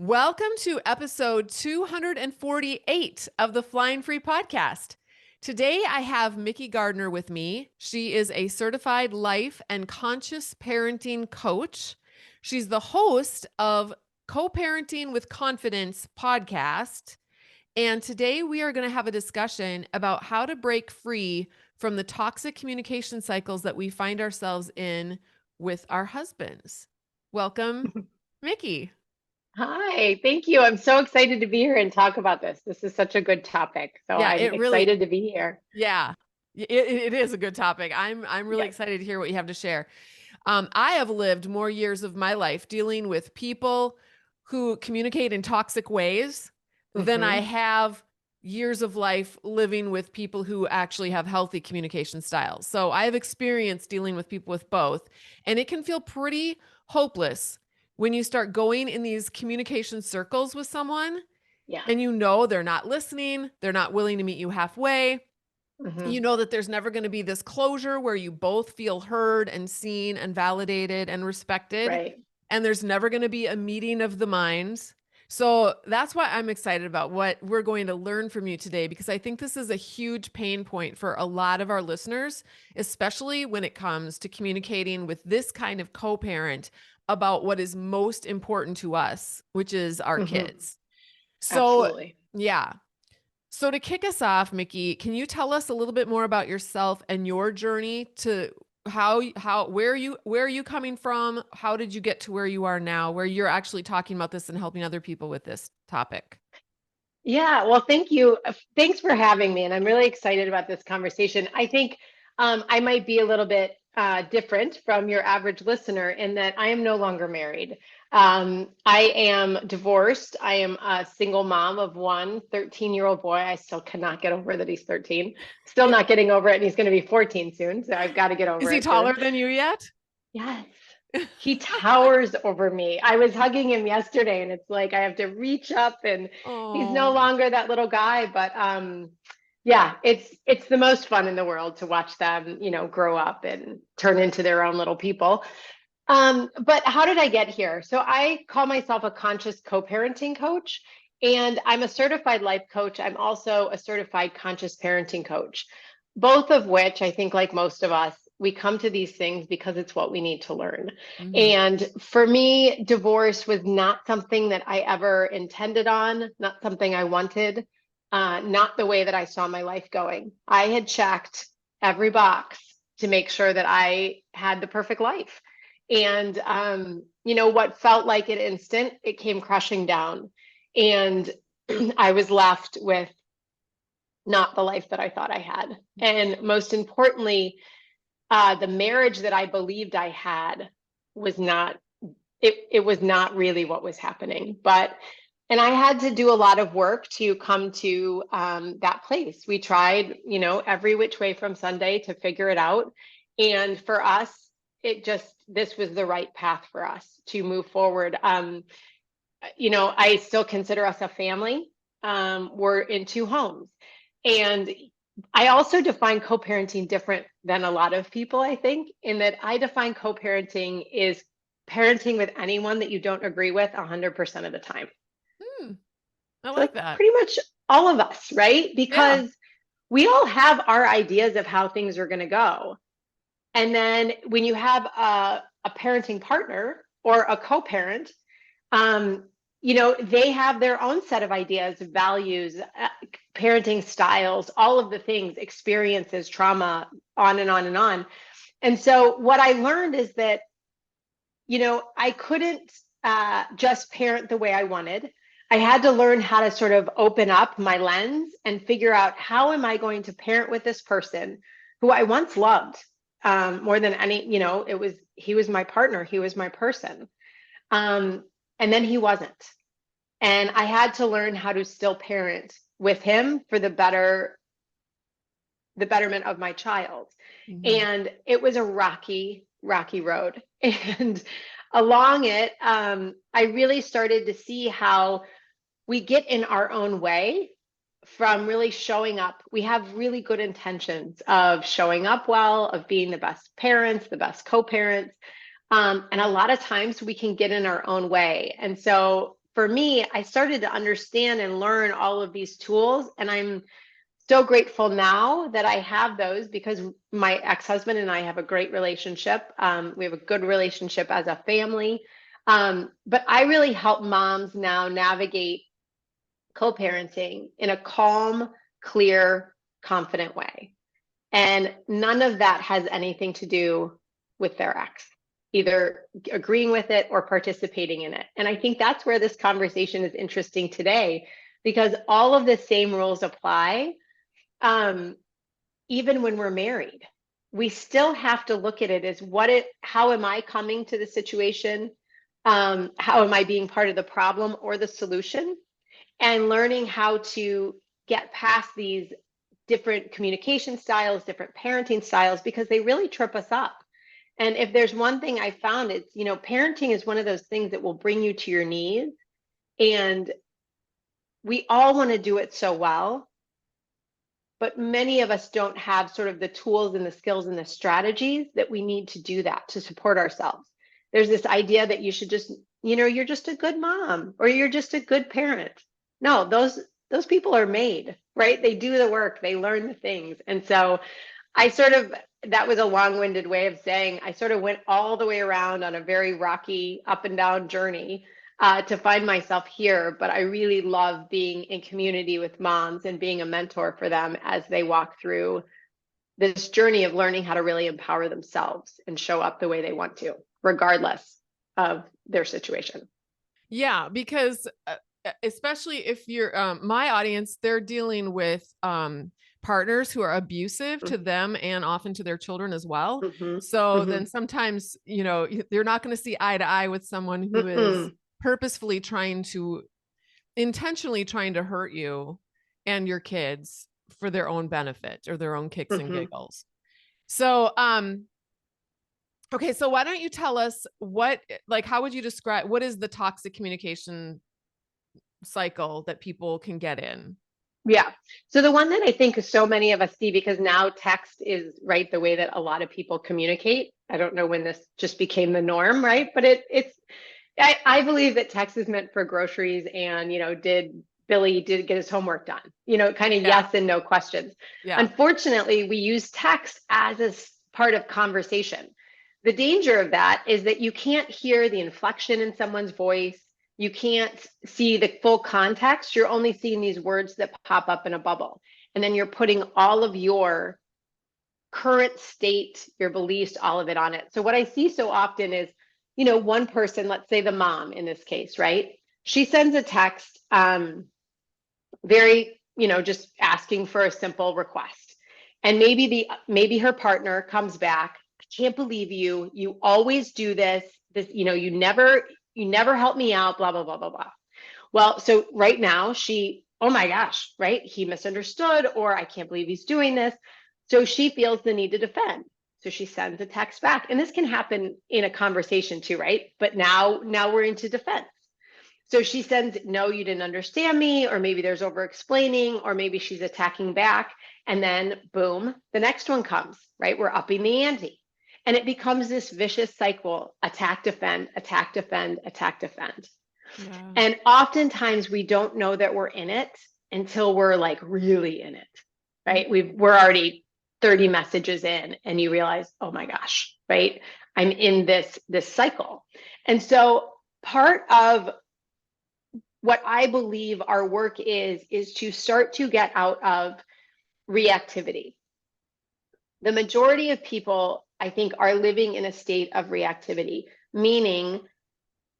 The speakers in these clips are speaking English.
Welcome to episode 248 of the Flying Free podcast. Today I have Mikki Gardner with me. She is a certified life and conscious parenting coach. She's the host of Co-Parenting with Confidence podcast. And today we are going to have a discussion about how to break free from the toxic communication cycles that we find ourselves in with our husbands. Welcome, Mikki. Hi, thank you. I'm so excited to be here and talk about this. This is such a good topic. So Yeah, I'm it really, excited to be here. yeah, it is a good topic. I'm really Yes. excited to hear what you have to share. I have lived more years of my life dealing with people who communicate in toxic ways than I hmm have years of life living with people who actually have healthy communication styles. So I have experience dealing with people with both, and it can feel pretty hopeless when you start going in these communication circles with someone Yeah. and you know they're not listening, they're not willing to meet you halfway. You hmm know that there's never going to be this closure where you both feel heard and seen and validated and respected. Right. And there's never going to be a meeting of the minds. So that's why I'm excited about what we're going to learn from you today, because I think this is a huge pain point for a lot of our listeners, especially when it comes to communicating with this kind of co-parent about what is most important to us, which is our hmm kids. So, Absolutely. yeah. So to kick us off, Mikki, can you tell us a little bit more about yourself and your journey to where are you coming from? How did you get to where you are now, where you're actually talking about this and helping other people with this topic? Yeah. Well, thank you. Thanks for having me. And I'm really excited about this conversation. I think I might be a little bit different from your average listener in that I am no longer married. I am divorced. I am a single mom of one 13-year-old boy. I still cannot get over that he's 13. Still not getting over it. And he's going to be 14 soon. So I've got to get Is over he it soon. taller than you yet? Yes. He towers over me. I was hugging him yesterday and it's like I have to reach up and he's no Oh, longer that little guy, but yeah, it's the most fun in the world to watch them, grow up and turn into their own little people. But how did I get here? So I call myself a conscious co-parenting coach, and I'm a certified life coach. I'm also a certified conscious parenting coach, both of which I think, like most of us, we come to these things because it's what we need to learn. mm-hmm. And for me, divorce was not something that I ever intended on, not something I wanted, not the way that I saw my life going. I had checked every box to make sure that I had the perfect life. And what felt like an instant, it came crushing down. And I was left with not the life that I thought I had. And most importantly, the marriage that I believed I had was not, it was not really what was happening. And I had to do a lot of work to come to that place. We tried, every which way from Sunday to figure it out. And for us, this was the right path for us to move forward. I still consider us a family. We're in two homes. And I also define co-parenting different than a lot of people, I think, in that I define co-parenting is parenting with anyone that you don't agree with 100% of the time. Hmm, I So like like that. pretty much all of us, right? Yeah. Because we all have our ideas of how things are going to go. And then when you have a parenting partner or a co-parent, um, they have their own set of ideas, values, parenting styles, all of the things, experiences, trauma, on and on and on. And so what I learned is that, I couldn't just parent the way I wanted. I had to learn how to sort of open up my lens and figure out how am I going to parent with this person who I once loved more than any, he was my partner, he was my person. Um, and then he wasn't. And I had to learn how to still parent with him for the betterment of my child. Mm-hmm. And it was a rocky, rocky road. And along it, I really started to see how we get in our own way from really showing up. We have really good intentions of showing up well, of being the best parents, the best co-parents. And a lot of times we can get in our own way. And so for me, I started to understand and learn all of these tools. And I'm so grateful now that I have those, because my ex-husband and I have a great relationship. We have a good relationship as a family. But I really help moms now navigate co-parenting in a calm, clear, confident way. And none of that has anything to do with their ex, either agreeing with it or participating in it. And I think that's where this conversation is interesting today, because all of the same rules apply, even when we're married. We still have to look at it as how am I coming to the situation? How am I being part of the problem or the solution? And learning how to get past these different communication styles, different parenting styles, because they really trip us up. And if there's one thing I found, it's, parenting is one of those things that will bring you to your knees. And we all want to do it so well, but many of us don't have sort of the tools and the skills and the strategies that we need to do that, to support ourselves. There's this idea that you should just, you're just a good mom or you're just a good parent. No, those people are made, right? They do the work, they learn the things. And so that was a long-winded way of saying I sort of went all the way around on a very rocky up and down journey to find myself here. But I really love being in community with moms and being a mentor for them as they walk through this journey of learning how to really empower themselves and show up the way they want to, regardless of their situation. Yeah, because especially if you're my audience, they're dealing with partners who are abusive to them and often to their children as well. So then sometimes, you're not going to see eye to eye with someone who is purposefully intentionally trying to hurt you and your kids for their own benefit or their own kicks and giggles. So, okay, so why don't you tell us how would you describe, what is the toxic communication cycle that people can get in? Yeah. So the one that I think so many of us see, because now text is right the way that a lot of people communicate. I don't know when this just became the norm, right? But I believe that text is meant for groceries and, did Billy get his homework done? Kind of yes and no questions. Yeah. Unfortunately, we use text as a part of conversation. The danger of that is that you can't hear the inflection in someone's voice. You can't see the full context. You're only seeing these words that pop up in a bubble. And then you're putting all of your current state, your beliefs, all of it on it. So what I see so often is, one person, let's say the mom in this case, right? She sends a text, very, just asking for a simple request. And maybe her partner comes back, I can't believe you. You always do this, you never help me out, blah, blah, blah, blah, blah. Well, so right now oh my gosh, right? He misunderstood, or I can't believe he's doing this. So she feels the need to defend. So she sends a text back. And this can happen in a conversation too, right? But now we're into defense. So she sends, no, you didn't understand me, or maybe there's over explaining, or maybe she's attacking back. And then boom, the next one comes, right? We're upping the ante. And it becomes this vicious cycle: attack, defend, attack, defend, attack, defend. Yeah. And oftentimes we don't know that we're in it until we're like really in it, right? We're already 30 messages in and you realize, oh my gosh, right? I'm in this cycle. And so part of what I believe our work is to start to get out of reactivity. The majority of people, I think, are living in a state of reactivity, meaning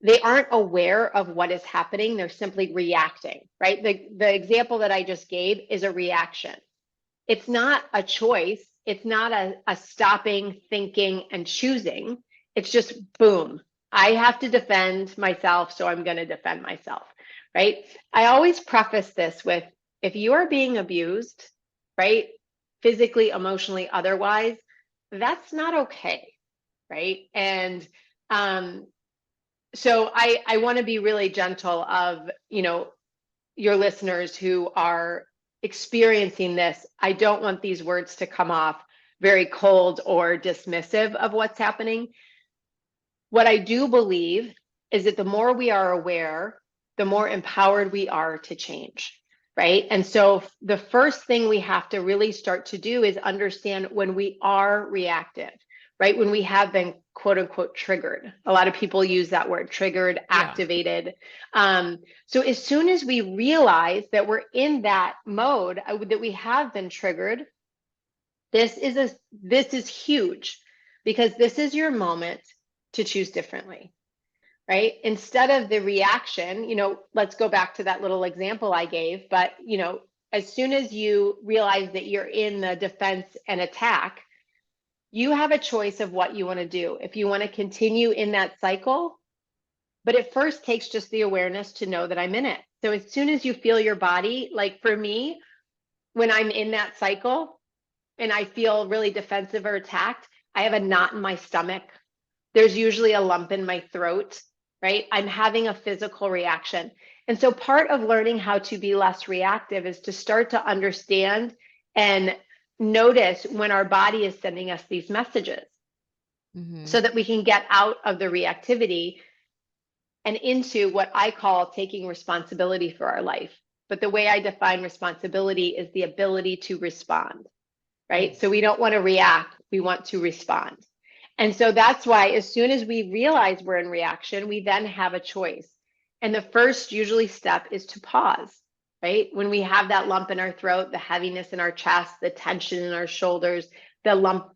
they aren't aware of what is happening. They're simply reacting, right? The example that I just gave is a reaction. It's not a choice. It's not a stopping, thinking, and choosing. It's just boom. I have to defend myself, so I'm going to defend myself, right? I always preface this with, if you are being abused, right, physically, emotionally, otherwise, that's not okay, right? And so I want to be really gentle of, your listeners who are experiencing this. I don't want these words to come off very cold or dismissive of what's happening. What I do believe is that the more we are aware, the more empowered we are to change, right? And so the first thing we have to really start to do is understand when we are reactive, right? When we have been quote unquote triggered. A lot of people use that word, triggered, activated. So as soon as we realize that we're in that mode, that we have been triggered, this is huge, because this is your moment to choose differently, right? Instead of the reaction, let's go back to that little example I gave, but as soon as you realize that you're in the defense and attack, you have a choice of what you want to do. If you want to continue in that cycle, but it first takes just the awareness to know that I'm in it. So as soon as you feel your body, like for me, when I'm in that cycle and I feel really defensive or attacked, I have a knot in my stomach. There's usually a lump in my throat, right? I'm having a physical reaction. And so part of learning how to be less reactive is to start to understand and notice when our body is sending us these messages, so that we can get out of the reactivity and into what I call taking responsibility for our life. But the way I define responsibility is the ability to respond, right? So we don't want to react, we want to respond. And so that's why as soon as we realize we're in reaction, we then have a choice. And the first usually step is to pause, right? When we have that lump in our throat, the heaviness in our chest, the tension in our shoulders, the lump,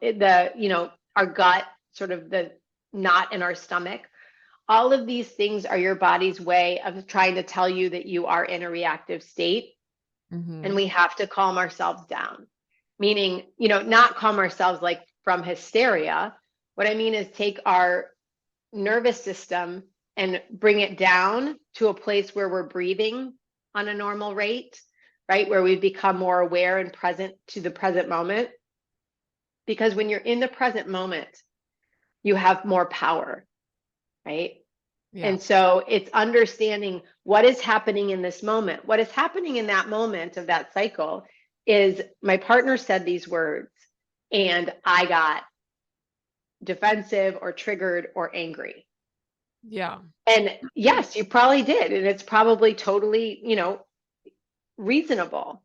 our gut, sort of the knot in our stomach, all of these things are your body's way of trying to tell you that you are in a reactive state. And we have to calm ourselves down, meaning, not calm ourselves like from hysteria. What I mean is take our nervous system and bring it down to a place where we're breathing on a normal rate, right? Where we become more aware and present to the present moment. Because when you're in the present moment, you have more power, right? Yeah. And so it's understanding what is happening in this moment. What is happening in that moment of that cycle is my partner said these words and I got defensive or triggered or angry. Yeah. And yes, you probably did. And it's probably totally, reasonable.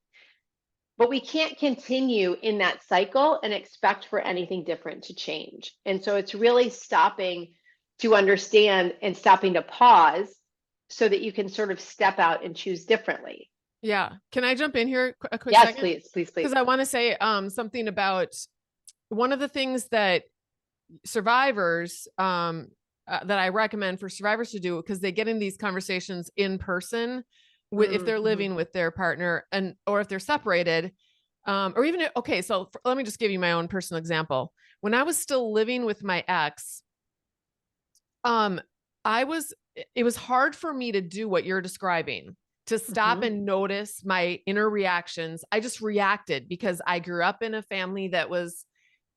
But we can't continue in that cycle and expect for anything different to change. And so it's really stopping to understand and stopping to pause so that you can sort of step out and choose differently. Yeah. Can I jump in here a quick second? Yes, please. Because I want to say something about one of the things that survivors that I recommend for survivors to do, because they get in these conversations in person if they're living with their partner or if they're separated, or even, okay, so let me just give you my own personal example. When I was still living with my ex, it was hard for me to do what you're describing, to stop and notice my inner reactions. I just reacted because I grew up in a family that was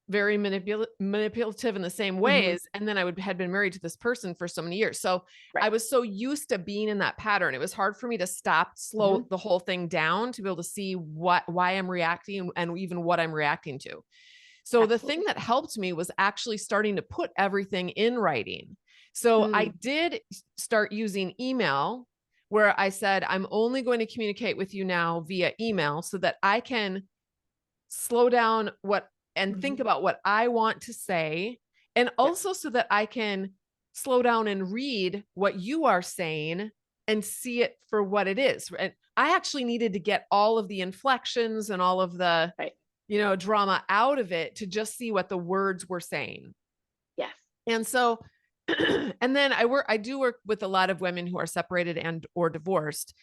very manipulative in the same ways. And then had been married to this person for so many years. So I was so used to being in that pattern. It was hard for me to slow the whole thing down, to be able to see why I'm reacting and even what I'm reacting to. So the thing that helped me was actually starting to put everything in writing. So I did start using email, where I said, I'm only going to communicate with you now via email so that I can slow down and think about what I want to say. And also so that I can slow down and read what you are saying and see it for what it is. And I actually needed to get all of the inflections and all of the, drama out of it to just see what the words were saying. Yes. And so, and then I do work with a lot of women who are separated and or divorced.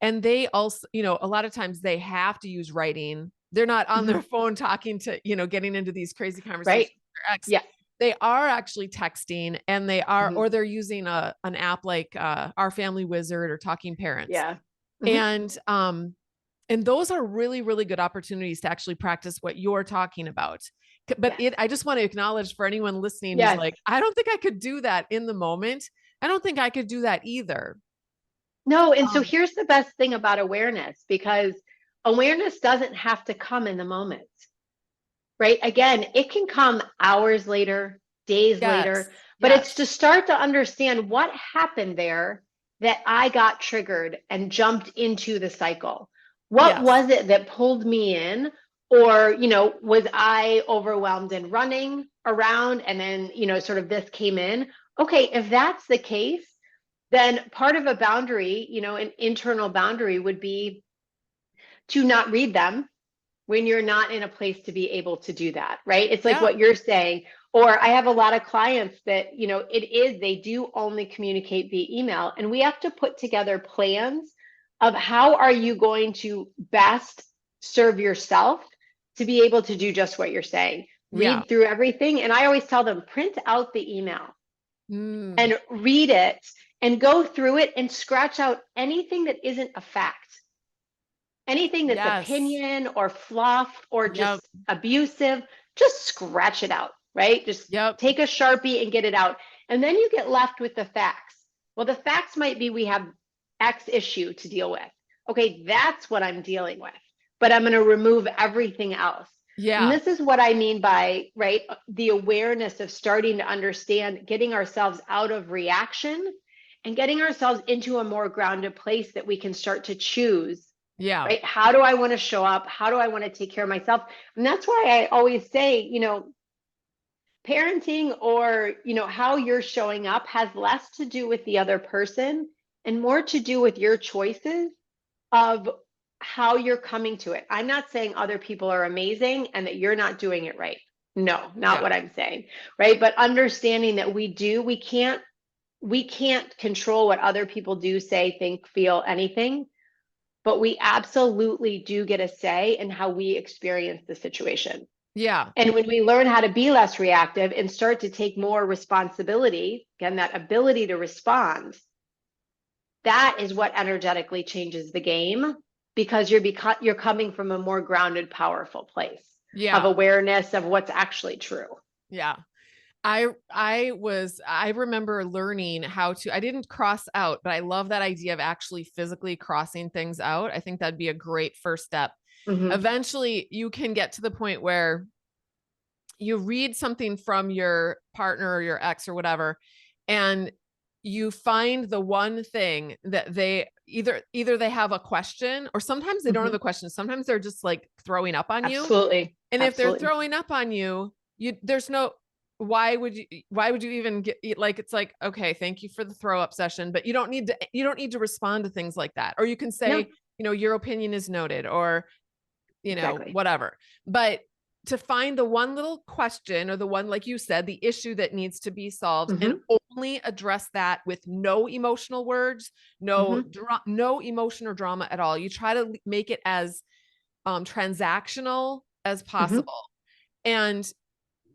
And they also, a lot of times they have to use writing. They're not on their phone talking to, getting into these crazy conversations with their ex. Yeah. They are actually texting, and they are, or they're using an app like Our Family Wizard or Talking Parents. Yeah. And those are really, really good opportunities to actually practice what you're talking about. But I just want to acknowledge for anyone listening who's like, I don't think I could do that in the moment. I don't think I could do that either. No. And so here's the best thing about awareness, because awareness doesn't have to come in the moment, right? Again, it can come hours later, days later, but it's to start to understand what happened there that I got triggered and jumped into the cycle? What Yes. was it that pulled me in? Or, was I overwhelmed and running around and then, sort of this came in? Okay, if that's the case, then part of a boundary, an internal boundary would be to not read them when you're not in a place to be able to do that, right? It's like Yeah. what you're saying. Or I have a lot of clients that, they do only communicate via email, and we have to put together plans of how are you going to best serve yourself to be able to do just what you're saying. Yeah. Read through everything. And I always tell them, print out the email Mm, and read it and go through it and scratch out anything that isn't a fact, anything that's yes. opinion or fluff or Yep. just abusive. Just scratch it out, right? Just Yep. take a Sharpie and get it out. And then you get left with the facts. Well, the facts might be we have X issue to deal with. Okay, that's what I'm dealing with, but I'm going to remove everything else. And Yeah. this is what I mean by, right, the awareness of starting to understand, getting ourselves out of reaction and getting ourselves into a more grounded place that we can start to choose, Yeah. right? How do I want to show up? How do I want to take care of myself? And that's why I always say, parenting or, how you're showing up has less to do with the other person and more to do with your choices of how you're coming to it. I'm not saying other people are amazing and that you're not doing it right. No, not Yeah. what I'm saying, right? But understanding that we can't control what other people do, say, think, feel, anything, but we absolutely do get a say in how we experience the situation. Yeah. And when we learn how to be less reactive and start to take more responsibility, again, that ability to respond, that is what energetically changes the game, because you're coming from a more grounded, powerful place of Yeah. awareness of what's actually true. Yeah. I remember learning how to, I didn't cross out, but I love that idea of actually physically crossing things out. I think that'd be a great first step. Mm-hmm. Eventually you can get to the point where you read something from your partner or your ex or whatever, and you find the one thing that they either they have a question, or sometimes they don't have Mm-hmm. a question. Sometimes they're just like throwing up on you. Absolutely. And if they're Absolutely. throwing up on you, there's no, why would you even get, like, it's like, okay, thank you for the throw up session, but you don't need to respond to things like that. Or you can No, say, your opinion is noted, or exactly. whatever. But to find the one little question, or the one, like you said, the issue that needs to be solved, and Mm-hmm. only address that with no emotional words, Mm-hmm. no emotion or drama at all. You try to make it as transactional as Mm-hmm. possible. And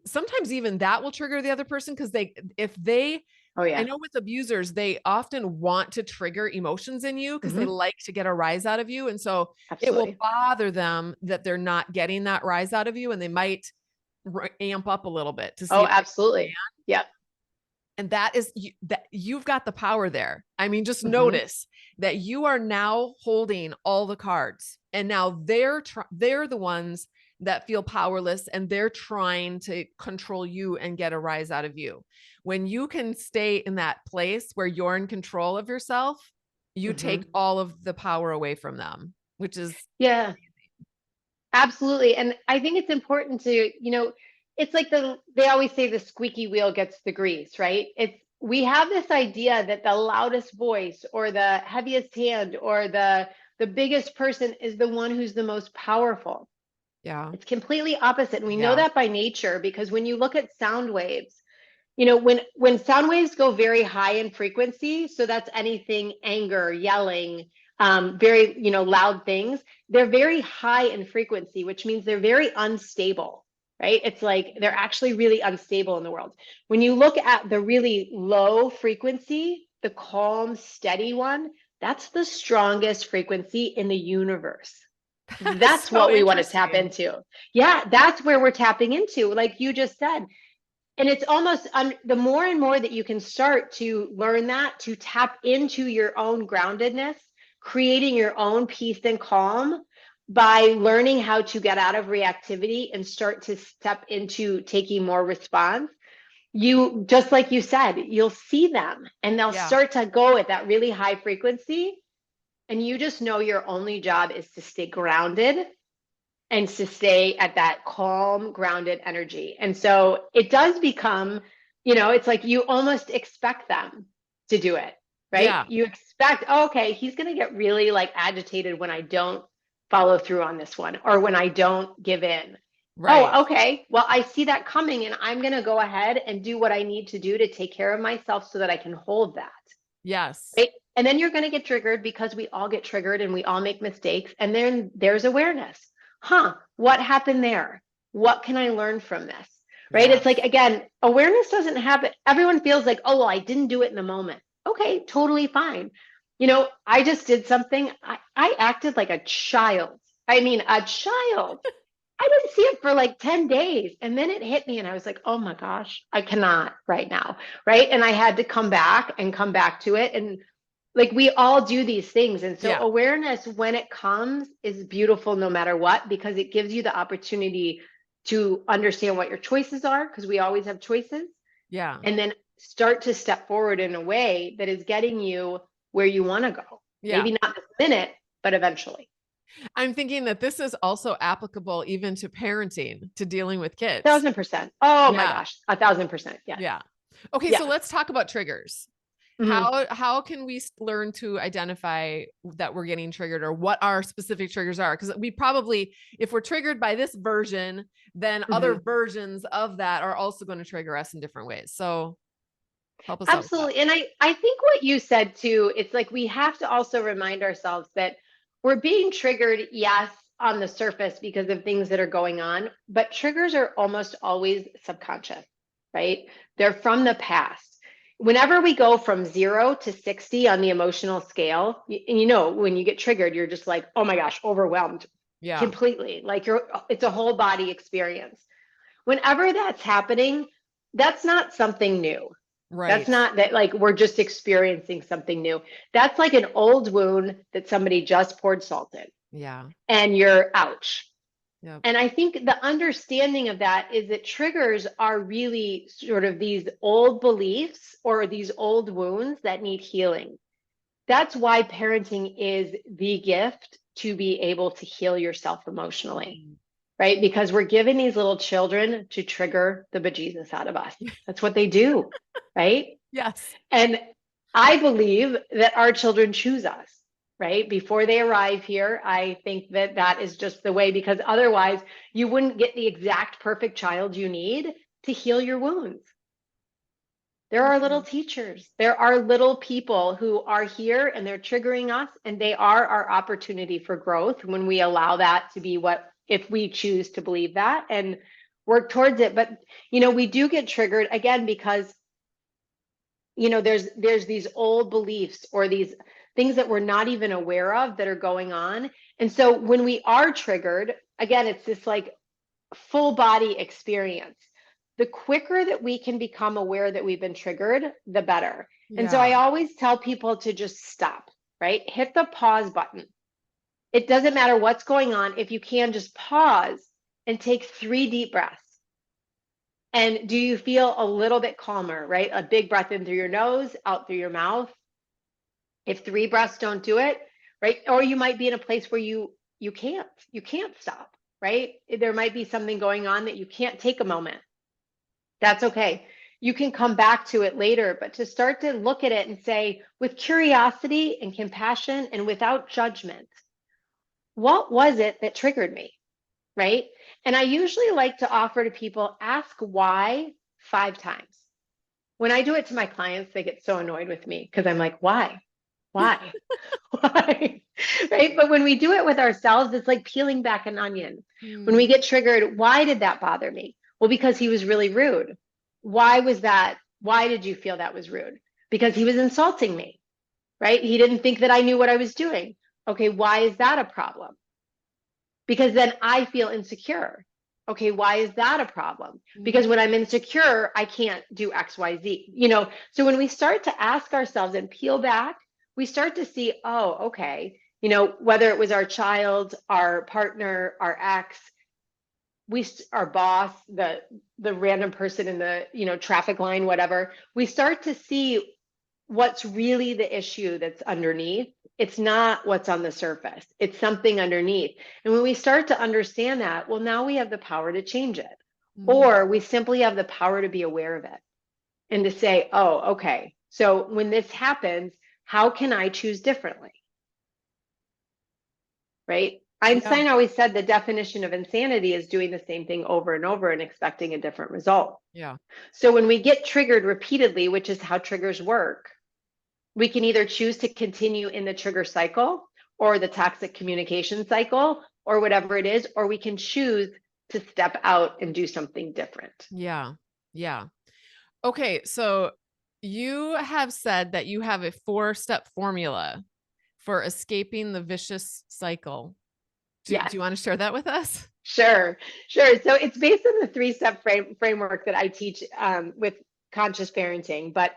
sometimes even that will trigger the other person, because if they Oh I yeah. know with abusers, they often want to trigger emotions in you because they Mm-hmm. like to get a rise out of you. And so it will Absolutely. bother them that they're not getting that rise out of you. And they might amp up a little bit to see Oh, if they absolutely. can. Yep. And that is that you've got the power there. I mean, just Mm-hmm. notice that you are now holding all the cards, and now they're the ones that feel powerless, and they're trying to control you and get a rise out of you. When you can stay in that place where you're in control of yourself, you take Mm-hmm. all of the power away from them, which is Yeah. Absolutely. And I think it's important to, it's like they always say the squeaky wheel gets the grease, right? We have this idea that the loudest voice or the heaviest hand or the biggest person is the one who's the most powerful. yeah. It's completely opposite. And we know Yeah. that by nature, because when you look at sound waves, when sound waves go very high in frequency, so that's anything anger, yelling, very, loud things, they're very high in frequency, which means they're very unstable, right? It's like they're actually really unstable in the world. When you look at the really low frequency, the calm, steady one, that's the strongest frequency in the universe. That's So what we want to tap interesting. into. Yeah, that's where we're tapping into, like you just said. And it's almost the more and more that you can start to learn that, to tap into your own groundedness, creating your own peace and calm by learning how to get out of reactivity and start to step into taking more response. you, just like you said, you'll see them and they'll Yeah. start to go at that really high frequency. And you just know your only job is to stay grounded and to stay at that calm, grounded energy. And so it does become, it's like you almost expect them to do it, right? Yeah. You expect, oh, okay, he's going to get really like agitated when I don't follow through on this one or when I don't give in. Right. Oh, okay. Well, I see that coming and I'm going to go ahead and do what I need to do to take care of myself so that I can hold that. Yes. Right? And then you're going to get triggered because we all get triggered and we all make mistakes. And then there's awareness. What happened there? What can I learn from this? Right? It's like, Yes. again, awareness doesn't happen. Everyone feels like, oh, well, I didn't do it in the moment. Okay, totally fine. I just did something. I acted like a child. I mean, a child. I didn't see it for like 10 days. And then it hit me and I was like, oh my gosh, I cannot right now. Right. And I had to come back and come back to it. And like we all do these things. And so Yeah. awareness, when it comes, is beautiful no matter what, because it gives you the opportunity to understand what your choices are, because we always have choices, Yeah. and then start to step forward in a way that is getting you where you want to go. Yeah. Maybe not this minute, but eventually. I'm thinking that this is also applicable even to parenting, to dealing with kids. 1,000%. Oh my Yeah. gosh, 1,000%. Yes. Yeah. Okay, so Yeah. let's talk about triggers. Mhm. How can we learn to identify that we're getting triggered or what our specific triggers are? Because we probably, if we're triggered by this version, then other Mhm. versions of that are also going to trigger us in different ways. So help us out with that. Absolutely. And I think what you said too, it's like we have to also remind ourselves that we're being triggered, yes, on the surface because of things that are going on, but triggers are almost always subconscious, right? They're from the past. Whenever we go from 0 to 60 on the emotional scale, when you get triggered, you're just like, oh my gosh, overwhelmed Yeah. completely. Like it's a whole body experience. Whenever that's happening, that's not something new. That's Right. not that like we're just experiencing something new. That's like an old wound that somebody just poured salt in Yeah. and you're ouch. Yep. And I think the understanding of that is that triggers are really sort of these old beliefs or these old wounds that need healing. That's why parenting is the gift to be able to heal yourself emotionally, Mm. right? Because we're given these little children to trigger the bejesus out of us. That's what they do, right? Yes. And I believe that our children choose us, right? Before they arrive here, I think that that is just the way, because otherwise you wouldn't get the exact perfect child you need to heal your wounds. There are little Mhm. teachers. There are little people who are here and they're triggering us, and they are our opportunity for growth when we allow that to be what, if we choose to believe that and work towards it. But, we do get triggered again because there's these old beliefs or these things that we're not even aware of that are going on. And so when we are triggered, again, it's this like full body experience. The quicker that we can become aware that we've been triggered, the better. And so I Yeah. always tell people to just stop, right? Hit the pause button. It doesn't matter what's going on. If you can, just pause and take 3 deep breaths. And do you feel a little bit calmer, right? A big breath in through your nose, out through your mouth. If 3 breaths don't do it, right? Or you might be in a place where you can't stop, right? There might be something going on that you can't take a moment. That's okay. You can come back to it later, but to start to look at it and say, with curiosity and compassion and without judgment, what was it that triggered me? Right? And I usually like to offer to people, ask why 5 times. When I do it to my clients, they get so annoyed with me because I'm like, why? Why? Why? Right? But when we do it with ourselves, it's like peeling back an onion. When we Mm. get triggered, why did that bother me? Well, because he was really rude. Why was that? Why did you feel that was rude? Because he was insulting me, right? He didn't think that I knew what I was doing. Okay, why is that a problem? Because then I feel insecure. Okay, why is that a problem? Because when I'm insecure, I can't do X, Y, Z. So when we start to ask ourselves and peel back, we start to see, oh, okay, whether it was our child, our partner, our ex, our boss, the random person in the, traffic line, whatever, we start to see what's really the issue that's underneath. It's not what's on the surface. It's something underneath. And when we start to understand that, well, now we have the power to change it. Or we simply have the power to be aware of it and to say, oh, okay, so when this happens, how can I choose differently? Right? Einstein always said the definition of insanity is doing the same thing over and over and expecting a different result. Yeah. So when we get triggered repeatedly, which is how triggers work, we can either choose to continue in the trigger cycle or the toxic communication cycle or whatever it is, or we can choose to step out and do something different. Yeah. Yeah. Okay. So you have said that you have a 4-step formula for escaping the vicious cycle. Do you want to share that with us? Sure. So it's based on the 3-step framework that I teach with conscious parenting. But,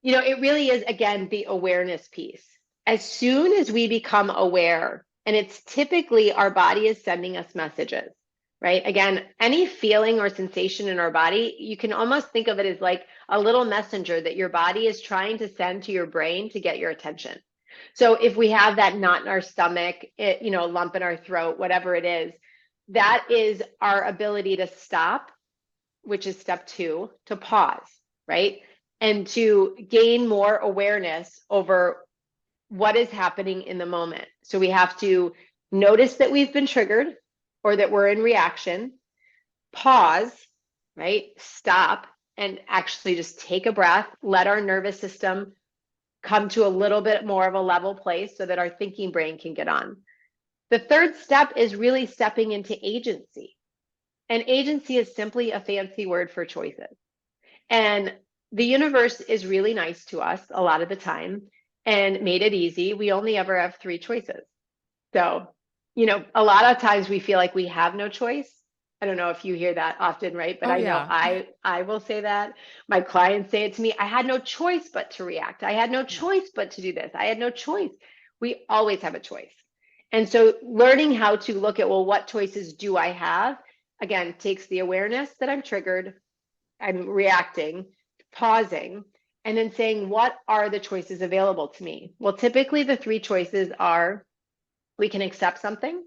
it really is, again, the awareness piece. As soon as we become aware, and it's typically our body is sending us messages, right? Again, any feeling or sensation in our body, you can almost think of it as like a little messenger that your body is trying to send to your brain to get your attention. So if we have that knot in our stomach, lump in our throat, whatever it is, that is our ability to stop, which is step 2, to pause, right? And to gain more awareness over what is happening in the moment. So we have to notice that we've been triggered or that we're in reaction, pause, right? Stop and actually just take a breath, let our nervous system come to a little bit more of a level place so that our thinking brain can get on. The 3rd step is really stepping into agency. And agency is simply a fancy word for choices. And the universe is really nice to us a lot of the time and made it easy. We only ever have 3 choices. So, a lot of times we feel like we have no choice. I don't know if you hear that often, right? But I know I will say that. My clients say it to me. I had no choice but to react. I had no choice but to do this. I had no choice. We always have a choice. And so learning how to look at, well, what choices do I have? Again, takes the awareness that I'm triggered, I'm reacting, pausing, and then saying, what are the choices available to me? Well, typically the 3 choices are, we can accept something,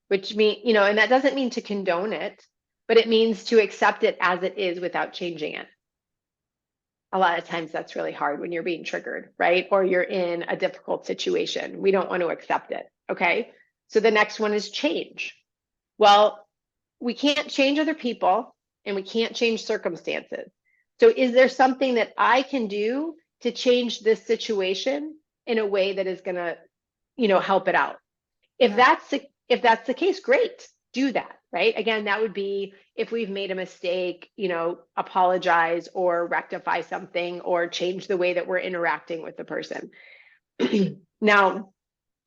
which means, and that doesn't mean to condone it, but it means to accept it as it is without changing it. A lot of times that's really hard when you're being triggered, right? Or you're in a difficult situation. We don't want to accept it. Okay. So the next one is change. Well, we can't change other people and we can't change circumstances. So is there something that I can do to change this situation in a way that is going to, help it out? If that's the case, great, do that, right? Again, that would be if we've made a mistake, apologize or rectify something or change the way that we're interacting with the person. Now,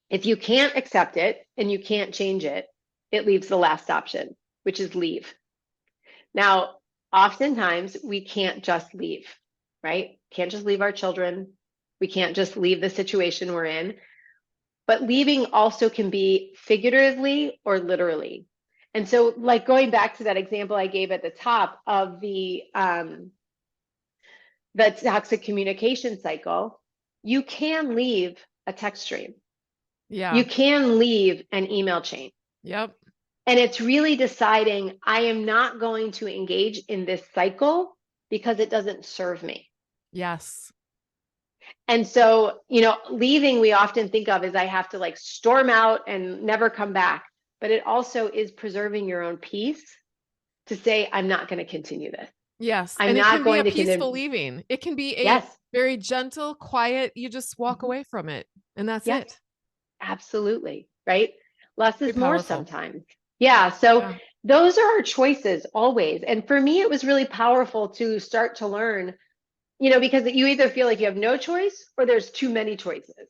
if you can't accept it and you can't change it, it leaves the last option, which is leave. Now, oftentimes we can't just leave, right? Can't just leave our children. We can't just leave the situation we're in. But leaving also can be figuratively or literally. And so, like going back to that example I gave at the top of the toxic communication cycle, you can leave a text stream. Yeah. You can leave an email chain. Yep. And it's really deciding, I am not going to engage in this cycle because it doesn't serve me. Yes. And so, leaving we often think of as I have to like storm out and never come back. But it also is preserving your own peace to say, I'm not going to continue this. Yes. I'm and it not can be going a to peaceful leaving. It can be a Yes. very gentle, quiet, you just walk away from it and that's it. Absolutely. Right. Less is Very more powerful. sometimes. Yeah. So those are our choices always. And for me, it was really powerful to start to learn, because you either feel like you have no choice or there's too many choices.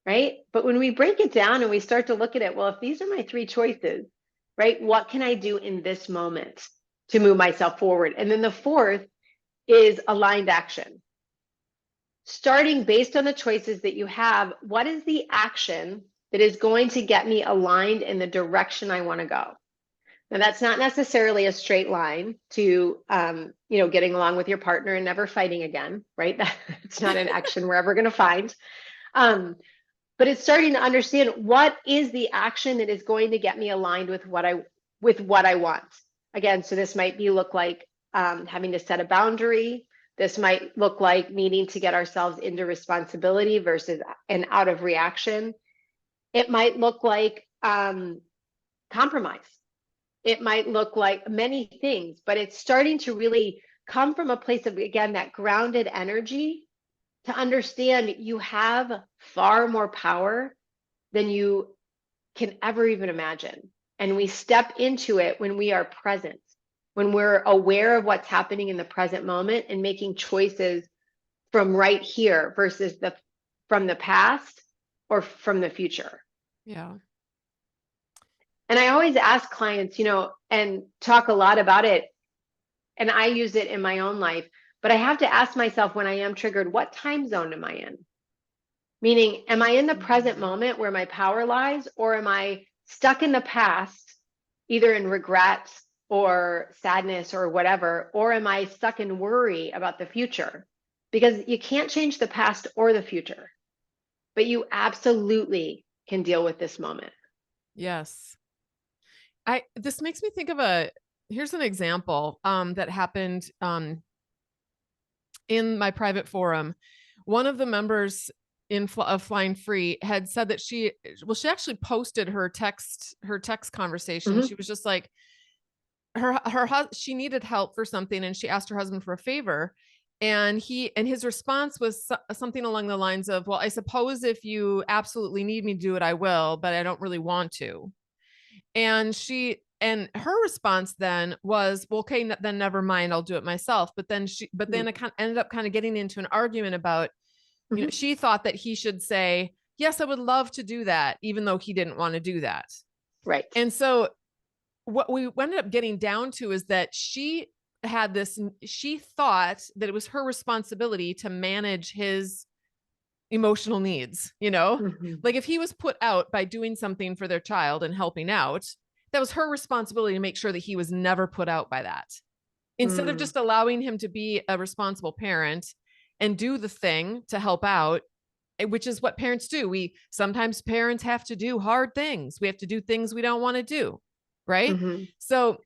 Right. But when we break it down and we start to look at it, well, if these are my 3 choices, right, what can I do in this moment to move myself forward? And then the 4th is aligned action. Starting based on the choices that you have, what is the action that is going to get me aligned in the direction I want to go? Now, that's not necessarily a straight line to, getting along with your partner and never fighting again, right? That's not an action we're ever going to find. Um, but it's starting to understand what is the action that is going to get me aligned with what I want. Again, so this might look like having to set a boundary. This might look like needing to get ourselves into responsibility versus and out of reaction. It might look like compromise. It might look like many things, but it's starting to really come from a place of, again, that grounded energy to understand you have far more power than you can ever even imagine. And we step into it when we are present, when we're aware of what's happening in the present moment and making choices from right here versus from the past or from the future. Yeah. And I always ask clients, and talk a lot about it. And I use it in my own life, but I have to ask myself when I am triggered, what time zone am I in? Meaning, am I in the present moment where my power lies, or am I stuck in the past, either in regret or sadness or whatever, or am I stuck in worry about the future? Because you can't change the past or the future, but you absolutely can deal with this moment. Yes. This makes me think of here's an example that happened in my private forum. One of the members of Flying Free had said that she actually posted her text conversation. Mm-hmm. She was just like, she needed help for something, and she asked her husband for a favor, and his response was something along the lines of, well, I suppose if you absolutely need me to do it, I will, but I don't really want to. And her response then was, well, okay, then never mind, I'll do it myself. But then it kind of ended up kind of getting into an argument about, she thought that he should say, yes, I would love to do that, even though he didn't want to do that. Right. And so what we ended up getting down to is that she thought that it was her responsibility to manage his emotional needs, like if he was put out by doing something for their child and helping out, that was her responsibility to make sure that he was never put out by that, instead of just allowing him to be a responsible parent and do the thing to help out, which is what parents do. Sometimes parents have to do hard things. We have to do things we don't want to do. Right. So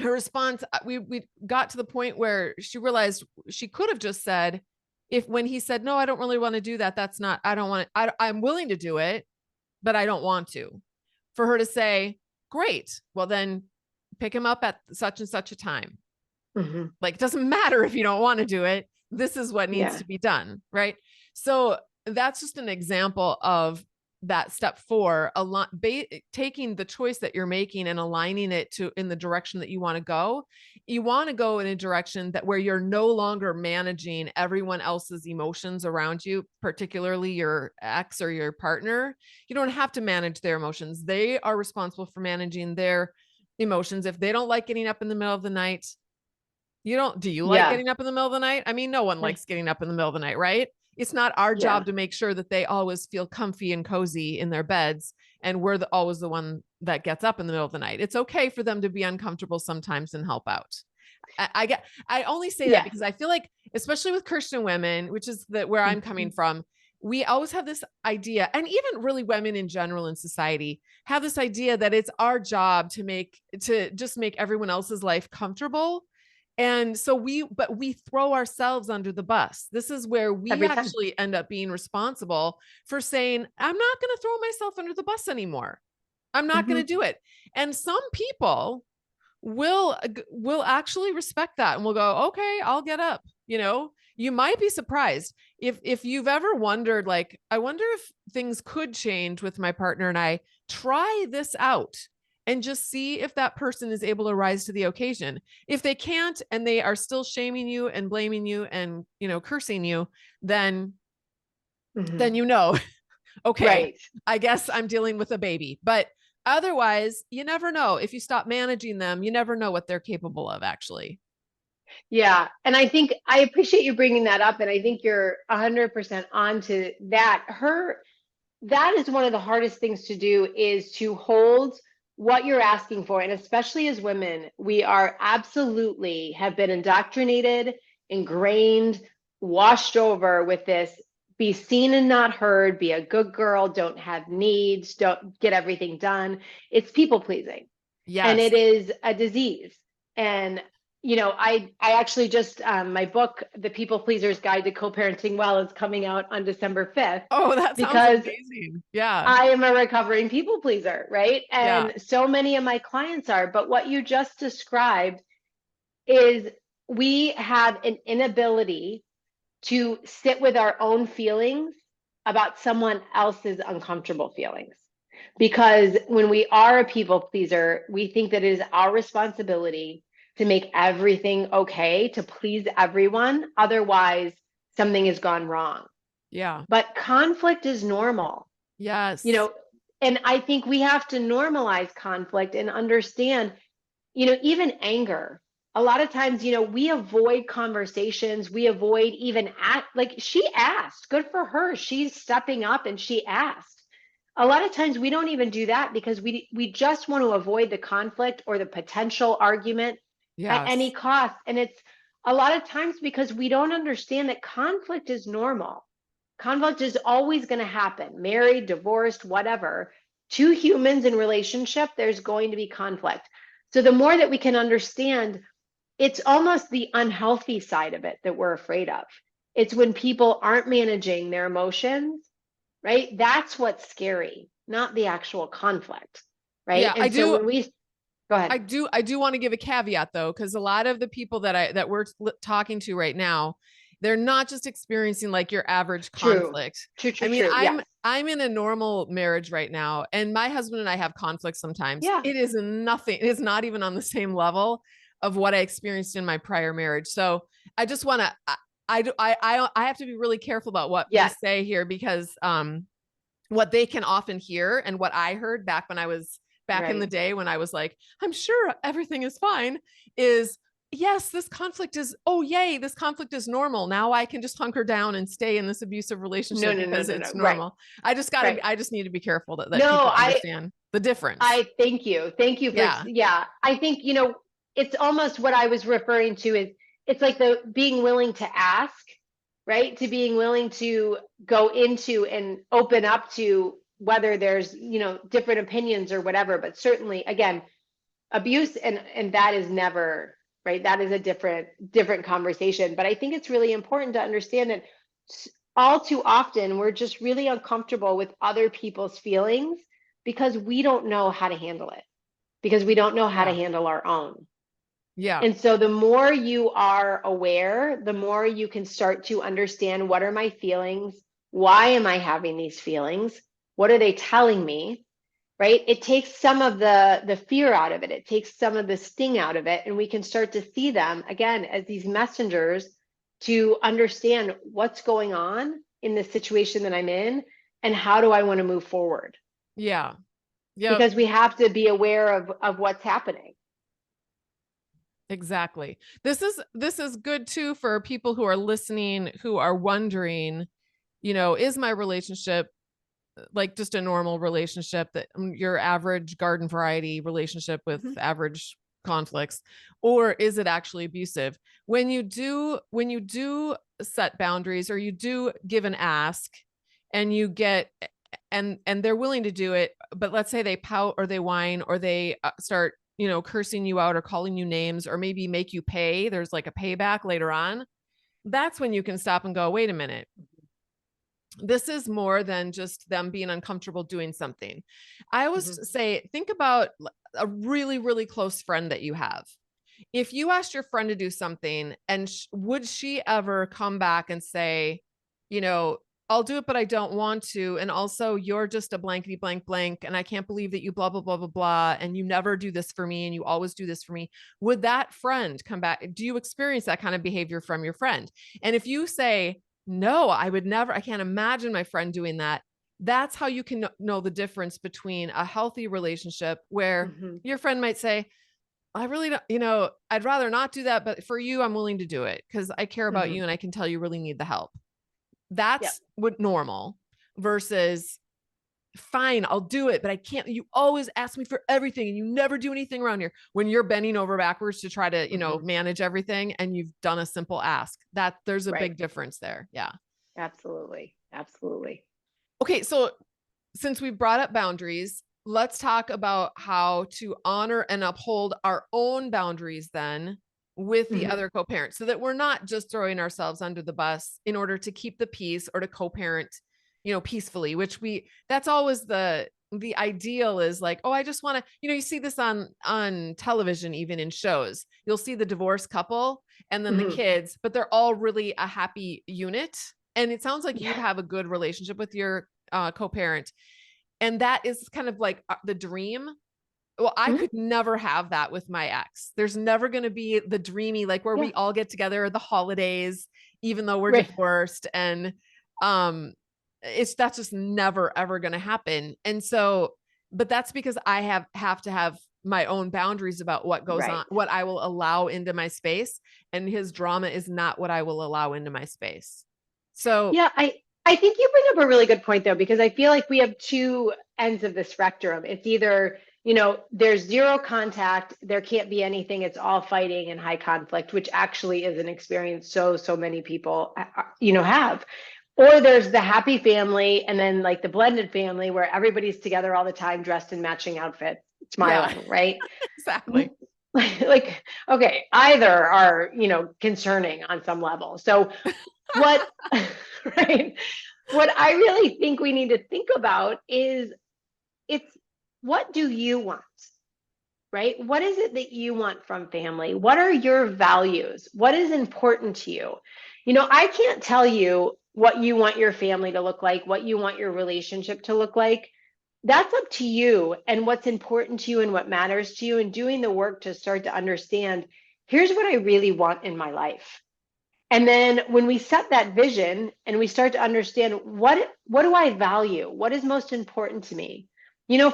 her response, we got to the point where she realized she could have just said, when he said, no, I don't really want to do that, that's not, I don't want it, I'm willing to do it, but I don't want to, for her to say, great, well then pick him up at such and such a time. Like, it doesn't matter if you don't want to do it, this is what needs to be done. Right. So that's just an example of that step 4, taking the choice that you're making and aligning it in the direction that you want to go. You want to go in a direction where you're no longer managing everyone else's emotions around you, particularly your ex or your partner. You don't have to manage their emotions. They are responsible for managing their emotions. If they don't like getting up in the middle of the night, do you like getting up in the middle of the night? I mean, no one likes getting up in the middle of the night, right? It's not our job to make sure that they always feel comfy and cozy in their beds, and we're always the one that gets up in the middle of the night. It's okay for them to be uncomfortable sometimes and help out. I only say that because I feel like, especially with Christian women, which is where I'm coming from, we always have this idea, and even really women in general in society have this idea that it's our job to just make everyone else's life comfortable. And so we throw ourselves under the bus. This is where we actually end up being responsible for saying, I'm not going to throw myself under the bus anymore. I'm not going to do it. And some people will actually respect that and will go, okay, I'll get up. You might be surprised if you've ever wondered, like, I wonder if things could change with my partner and I. Try this out and just see if that person is able to rise to the occasion. If they can't, and they are still shaming you and blaming you and, cursing you, then okay, I guess I'm dealing with a baby. But otherwise, you never know. If you stop managing them, you never know what they're capable of, actually. Yeah. And I think I appreciate you bringing that up. And I think you're 100% onto that. That is one of the hardest things to do, is to hold what you're asking for, and especially as women, we are absolutely have been indoctrinated, ingrained, washed over with this be seen and not heard, be a good girl, don't have needs, don't get everything done. It's people pleasing, and Yes. it is a disease. And I actually just my book, The People Pleaser's Guide to Co-Parenting Well, is coming out on December 5th, Oh, that sounds because amazing. Yeah. I am a recovering people pleaser, right? Yeah. And so many of my clients are. But what you just described is we have an inability to sit with our own feelings about someone else's uncomfortable feelings. Because when we are a people pleaser, we think that it is our responsibility to make everything okay, to please everyone. Otherwise, something has gone wrong. Yeah. But conflict is normal, you Yes. know, and I think we have to normalize conflict and understand, even anger. A lot of times, we avoid conversations, we avoid even like she asked, good for her. She's stepping up and she asked. A lot of times we don't even do that because we just want to avoid the conflict or the potential argument at any Yes. cost. And it's a lot of times because we don't understand that conflict is normal. Conflict is always going to happen, married, divorced, whatever. Two humans in relationship, there's going to be conflict. So the more that we can understand, it's almost the unhealthy side of it that we're afraid of. It's when people aren't managing their emotions, right? That's what's scary, not the actual conflict, right? Yeah. And so when we go ahead. I do want to give a caveat though, because a lot of the people that we're talking to right now, they're not just experiencing like your average True, conflict. true, true, I mean, true. I'm Yes. I'm in a normal marriage right now, and my husband and I have conflicts sometimes. Yeah. It is nothing, it is not even on the same level of what I experienced in my prior marriage. So I just want to I have to be really careful about what we Yes. say here, because what they can often hear, and what I heard back when I was back in the Right. day when I was like, I'm sure everything is fine, is yes, this conflict is, oh, yay, this conflict is normal. Now I can just hunker down and stay in this abusive No, relationship no, no, because no, no. it's Right. normal. Right. I just need to be careful that No, people I understand the difference. I thank you. Thank you for, Yeah. yeah. I think, it's almost what I was referring to is it's like the being willing to ask, right? To being willing to go into and open up to whether there's, different opinions or whatever. But certainly, again, abuse and that is never, right? That is a different conversation. But I think it's really important to understand that all too often we're just really uncomfortable with other people's feelings because we don't know how to handle it, because we don't know how to Yeah. handle our own. Yeah. And so the more you are aware, the more you can start to understand, what are my feelings? Why am I having these feelings? What are they telling me? Right? It takes some of the fear out of it. It takes some of the sting out of it, and we can start to see them again as these messengers to understand what's going on in the situation that I'm in and how do I want to move forward, Yeah. Yep. because we have to be aware of what's happening. Exactly. This is good too for people who are listening, who are wondering, is my relationship like just a normal relationship, that your average garden variety relationship with Mhm. average conflicts, or is it actually abusive? When you do set boundaries, or you do give an ask, and you get and they're willing to do it, but let's say they pout or they whine or they start cursing you out or calling you names or maybe make you pay, there's like a payback later on. That's when you can stop and go, wait a minute, this is more than just them being uncomfortable doing something. I always Mhm. say, think about a really, really close friend that you have. If you asked your friend to do something, and would she ever come back and say, you know, I'll do it, but I don't want to. And also, you're just a blankety blank blank. And I can't believe that you blah, blah, blah, blah, blah. And you never do this for me. And you always do this for me. Would that friend come back? Do you experience that kind of behavior from your friend? And if you say, no, I would never, I can't imagine my friend doing that. That's how you can know the difference between a healthy relationship where Mhm. your friend might say, I really don't, I'd rather not do that, but for you, I'm willing to do it because I care about Mhm. you and I can tell you really need the help. Yep. That's what normal versus fine, I'll do it, but I can't, you always ask me for everything and you never do anything around here. When you're bending over backwards to try to, manage everything and you've done a simple ask, that there's a Right. big difference there. Yeah. Absolutely. Absolutely. Okay. So since we've brought up boundaries, let's talk about how to honor and uphold our own boundaries then with the other co-parents, so that we're not just throwing ourselves under the bus in order to keep the peace or to co-parent, peacefully, which that's always the ideal is like, oh, I just want to, you see this on television, even in shows, you'll see the divorced couple and then the kids, but they're all really a happy unit. And it sounds like you have a good relationship with your co-parent. And that is kind of like the dream. Well, I could never have that with my ex. There's never going to be the dreamy, like where we all get together at the holidays, even though we're divorced. And that's just never, ever going to happen. And so, but that's because I have to have my own boundaries about what goes on, what I will allow into my space. And his drama is not what I will allow into my space. So yeah, I think you bring up a really good point though, because I feel like we have two ends of the spectrum. It's either, there's zero contact, there can't be anything, it's all fighting and high conflict, which actually is an experience so many people, have. Or there's the happy family and then like the blended family where everybody's together all the time, dressed in matching outfits, smiling, right? Exactly. Like, okay, either are, concerning on some level. So what, right? What I really think we need to think about is what do you want, right? What is it that you want from family? What are your values? What is important to you? I can't tell you what you want your family to look like, what you want your relationship to look like. That's up to you and what's important to you and what matters to you, and doing the work to start to understand, here's what I really want in my life. And then when we set that vision and we start to understand what do I value? What is most important to me?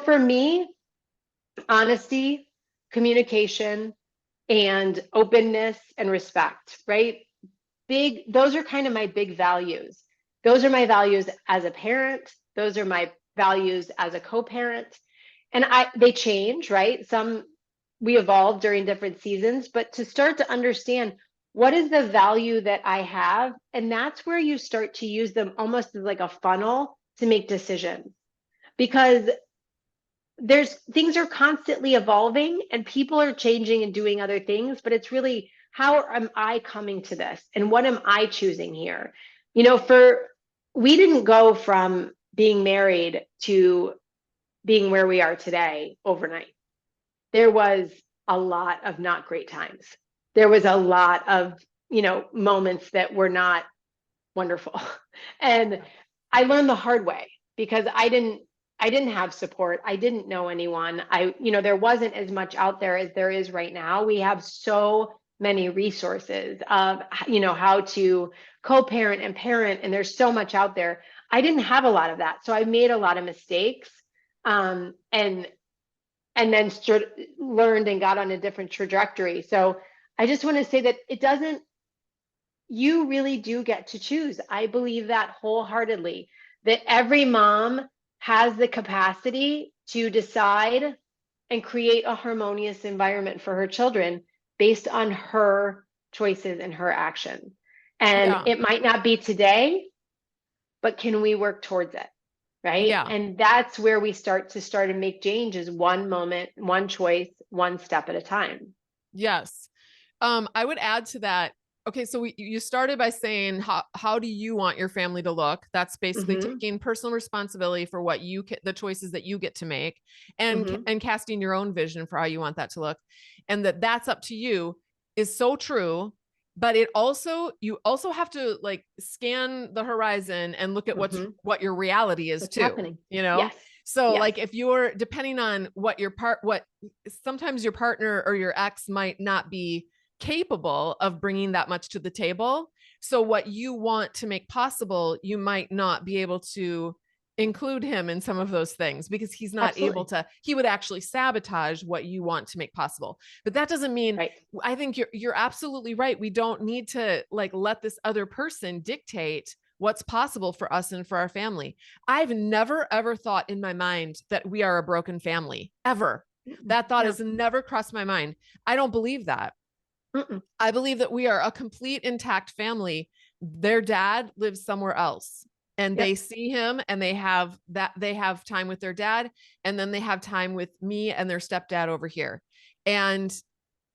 For me, honesty, communication, and openness and respect, right? Those are kind of my big values. Those are my values as a parent. Those are my values as a co-parent. And they change, right? We evolve during different seasons, but to start to understand what is the value that I have, and that's where you start to use them almost as like a funnel to make decisions. Because things are constantly evolving and people are changing and doing other things, but it's really, how am I coming to this and what am I choosing here? We didn't go from being married to being where we are today overnight. There was a lot of not great times. There was a lot of, moments that were not wonderful. And I learned the hard way because I didn't have support. I didn't know anyone. There wasn't as much out there as there is right now. We have so many resources of, how to co-parent and parent, and there's so much out there. I didn't have a lot of that. So I made a lot of mistakes, and then learned and got on a different trajectory. So I just want to say that you really do get to choose. I believe that wholeheartedly, that every mom has the capacity to decide and create a harmonious environment for her children based on her choices and her actions. And it might not be today, but can we work towards it? Right. Yeah. And that's where we start to make changes, one moment, one choice, one step at a time. Yes. I would add to that. Okay. So you started by saying, how do you want your family to look? That's basically taking personal responsibility for what the choices that you get to make, and casting your own vision for how you want that to look. And that's up to you is so true. But you also have to like scan the horizon and look at what your reality is what's too, happening. Yes. So like if you're depending on what sometimes your partner or your ex might not be capable of bringing that much to the table. So what you want to make possible, you might not be able to include him in some of those things because he's not able to, he would actually sabotage what you want to make possible. But that doesn't mean, I think you're absolutely right. We don't need to like let this other person dictate what's possible for us and for our family. I've never, ever thought in my mind that we are a broken family, ever. That thought No. has never crossed my mind. I don't believe that. Mm-mm. I believe that we are a complete intact family. Their dad lives somewhere else and they Yep. see him and they have time with their dad, and then they have time with me and their stepdad over here. And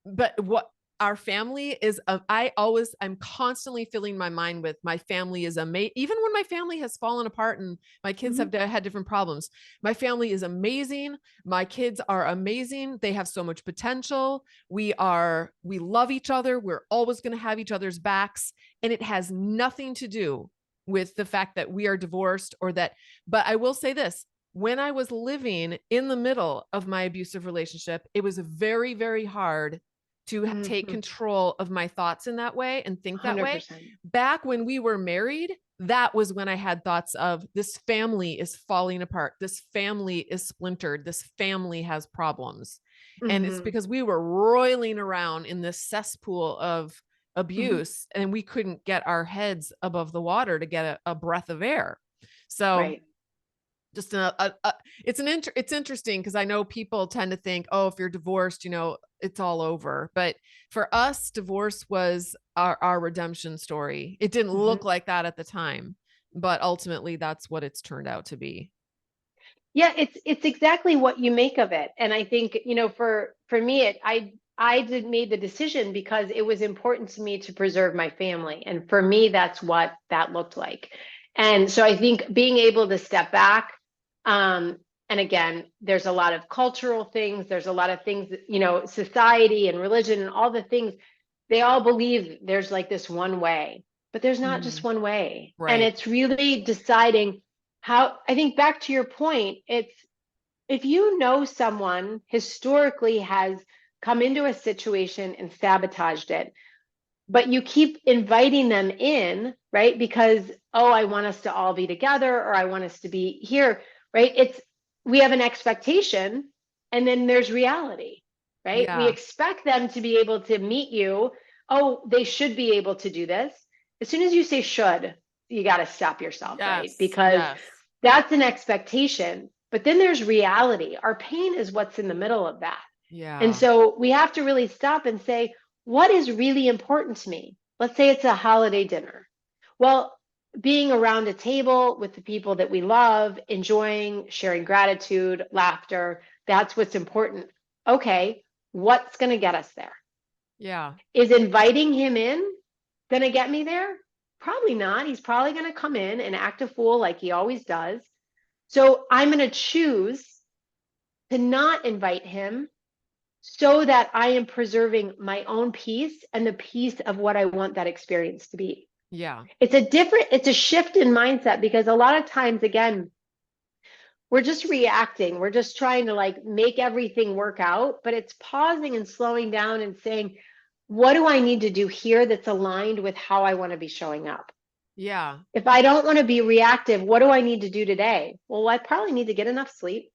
but what our family is, I'm constantly filling my mind with my family is amazing. Even when my family has fallen apart and my kids Mhm. have had different problems, my family is amazing. My kids are amazing. They have so much potential. We love each other. We're always going to have each other's backs. And it has nothing to do with the fact that we are divorced or that, but I will say this. When I was living in the middle of my abusive relationship, it was very, very hard to take Mhm. control of my thoughts in that way and think that way. 100%. Back when we were married, that was when I had thoughts of this family is falling apart. This family is splintered. This family has problems. And it's Mhm. because we were roiling around in this cesspool of Mhm. abuse and we couldn't get our heads above the water to get a breath of air. So Right. just it's interesting because I know people tend to think, oh, if you're divorced, it's all over. But for us, divorce was our redemption story. It didn't Mhm. look like that at the time, but ultimately that's what it's turned out to be. Yeah, it's exactly what you make of it. And I think, for me, I did made the decision because it was important to me to preserve my family. And for me, that's what that looked like. And so I think being able to step back, um, and again, there's a lot of cultural things, there's a lot of things, society and religion and all the things, they all believe there's like this one way, but there's not just Mhm. one way. And Right. it's really deciding how, I think back to your point, it's if you know someone historically has come into a situation and sabotaged it, but you keep inviting them in, right? Because, oh, I want us to all be together or I want us to be here, right? We have an expectation and then there's reality, right? We Yeah. expect them to be able to meet you. Oh, they should be able to do this. As soon as you say should, you got to stop yourself, right? Yes. Because Yes. that's an expectation. But then there's reality. Our pain is what's in the middle of that. And Yeah. so we have to really stop and say, what is really important to me? Let's say it's a holiday dinner. Well, being around a table with the people that we love, enjoying, sharing gratitude, laughter, that's what's important. Okay, what's going to get us there? Yeah. Is inviting him in going to get me there? Probably not. He's probably going to come in and act a fool like he always does. So I'm going to choose to not invite him so that I am preserving my own peace and the peace of what I want that experience to be. Yeah. It's a shift in mindset because a lot of times, again, we're just reacting. We're just trying to like make everything work out, but it's pausing and slowing down and saying, what do I need to do here that's aligned with how I want to be showing up? Yeah. If I don't want to be reactive, what do I need to do today? Well, I probably need to get enough sleep,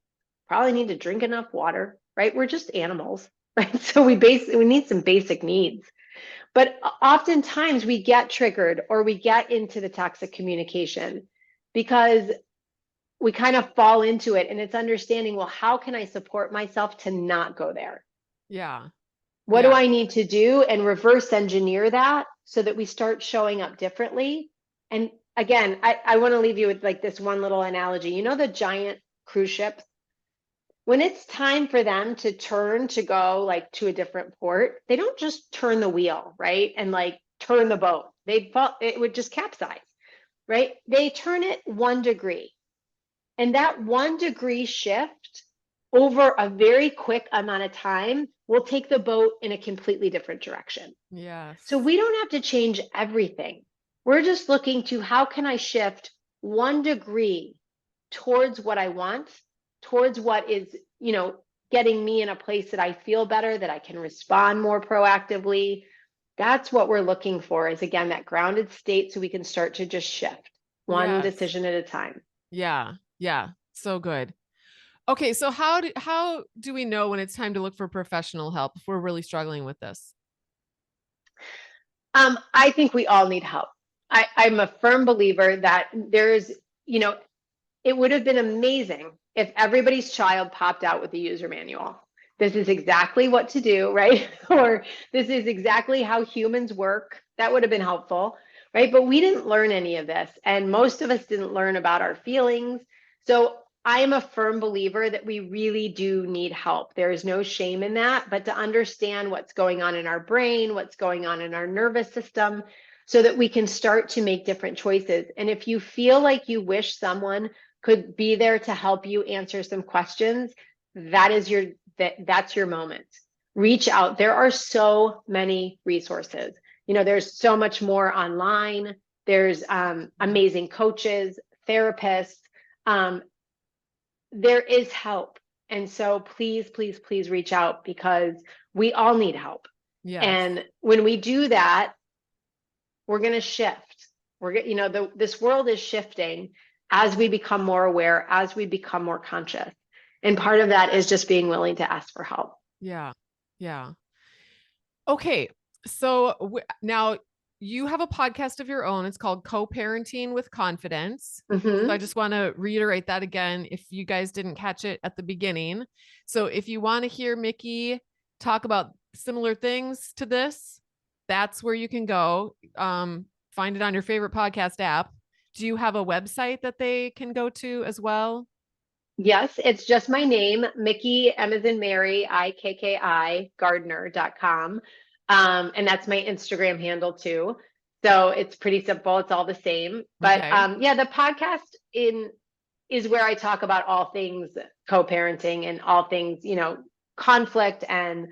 probably need to drink enough water, right? We're just animals, right? So we need some basic needs. But oftentimes we get triggered or we get into the toxic communication because we kind of fall into it, and it's understanding, well, how can I support myself to not go there? Yeah. What do Yeah. I need to do and reverse engineer that so that we start showing up differently? And again, I want to leave you with like this one little analogy. You know, the giant cruise ships, when it's time for them to turn to go like to a different port, they don't just turn the wheel, right? And like turn the boat. It would just capsize, right? They turn it 1 degree. And that 1 degree shift over a very quick amount of time will take the boat in a completely different direction. So Yes. we don't have to change everything. We're just looking to how can I shift 1 degree towards what I want, towards what is, getting me in a place that I feel better, that I can respond more proactively. That's what we're looking for is again that grounded state so we can start to just shift one Yes. decision at a time. Yeah. Yeah. So good. Okay, so how do we know when it's time to look for professional help if we're really struggling with this? I think we all need help. I'm a firm believer that there's, it would have been amazing if everybody's child popped out with a user manual. This is exactly what to do, right? Or this is exactly how humans work. That would have been helpful, right? But we didn't learn any of this, and most of us didn't learn about our feelings. So I am a firm believer that we really do need help. There is no shame in that, but to understand what's going on in our brain, what's going on in our nervous system, so that we can start to make different choices. And if you feel like you wish someone could be there to help you answer some questions, that's your moment. Reach out. There are so many resources. There's so much more online. There's amazing coaches, therapists. There is help. And so please, please, please reach out, because we all need help. Yes. And when we do that, we're going to shift. This world is shifting as we become more aware, as we become more conscious. And part of that is just being willing to ask for help. Yeah. Yeah. Okay. So now you have a podcast of your own. It's called Co-Parenting with Confidence. Mm-hmm. So I just want to reiterate that again, if you guys didn't catch it at the beginning. So if you want to hear Mikki talk about similar things to this, that's where you can go. Find it on your favorite podcast app. Do you have a website that they can go to as well? Yes, it's just my name, Mikki, M as in Mary, IKKI, Gardner.com. And that's my Instagram handle too. So it's pretty simple. It's all the same. But Okay. yeah, the podcast is where I talk about all things co-parenting and all things, conflict and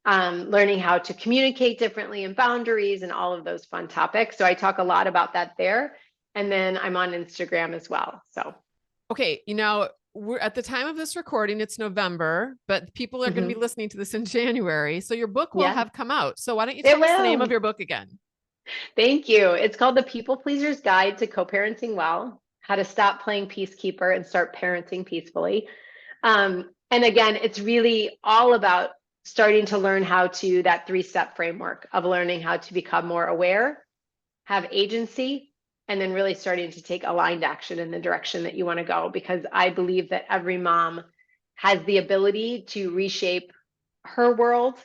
learning how to communicate differently and boundaries and all of those fun topics. So I talk a lot about that there. And then I'm on Instagram as well. So, okay, we're at the time of this recording, it's November, but people are going to be listening to this in January. So your book will yeah, have come out. So why don't you it tell us the name will. of your book again? Thank you. It's called The People Pleaser's Guide to Co-Parenting Well: How to Stop Playing Peacekeeper and Start Parenting Peacefully. And again, it's really all about starting to learn how to, that 3-step framework of learning how to become more aware, have agency, and then really starting to take aligned action in the direction that you want to go. Because I believe that every mom has the ability to reshape her world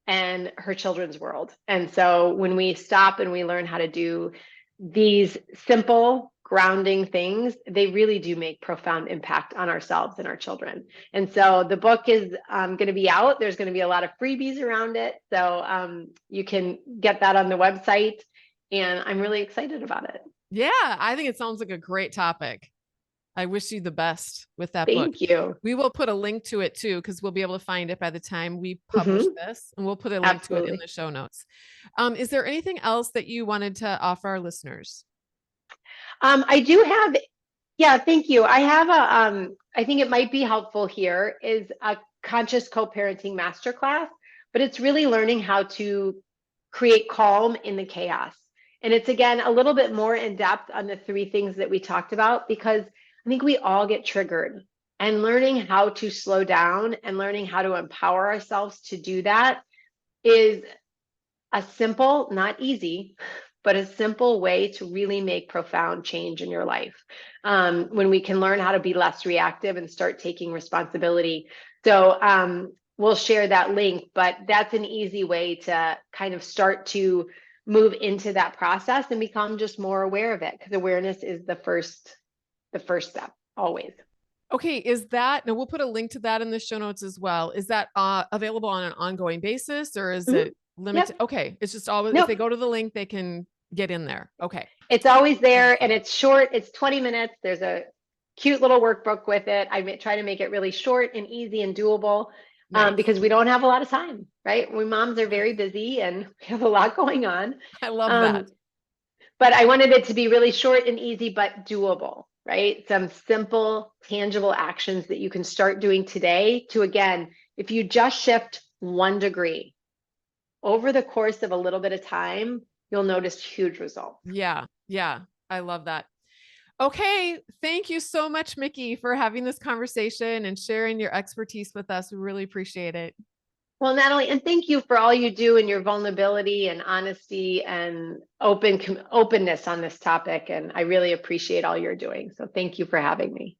and her children's world. And so when we stop and we learn how to do these simple grounding things, they really do make profound impact on ourselves and our children. And so the book is going to be out. There's going to be a lot of freebies around it. So you can get that on the website. And I'm really excited about it. Yeah, I think it sounds like a great topic. I wish you the best with that book. Thank you. We will put a link to it too, because we'll be able to find it by the time we publish Mm-hmm. this, and we'll put a link to it in Absolutely. the show notes. Is there anything else that you wanted to offer our listeners? I do have, yeah, thank you. I have I think it might be helpful here is a conscious co-parenting masterclass, but it's really learning how to create calm in the chaos. And it's again a little bit more in depth on the 3 things that we talked about, because I think we all get triggered, and learning how to slow down and learning how to empower ourselves to do that is a simple, not easy, but a simple way to really make profound change in your life. When we can learn how to be less reactive and start taking responsibility. So we'll share that link, but that's an easy way to kind of start to move into that process and become just more aware of it, because awareness is the first step always. Okay, now we'll put a link to that in the show notes as well. Is that available on an ongoing basis, or is it limited? Yep. Okay, it's just always, if Nope. they go to the link, they can get in there. Okay. It's always there, and it's short. It's 20 minutes. There's a cute little workbook with it. I try to make it really short and easy and doable, Nice. because we don't have a lot of time, right? We moms are very busy and we have a lot going on. I love that. But I wanted it to be really short and easy, but doable, right? Some simple, tangible actions that you can start doing today to, again, if you just shift 1 degree over the course of a little bit of time, you'll notice huge results. Yeah. Yeah. I love that. Okay. Thank you so much, Mikki, for having this conversation and sharing your expertise with us. We really appreciate it. Well, Natalie, and thank you for all you do and your vulnerability and honesty and openness on this topic. And I really appreciate all you're doing. So thank you for having me.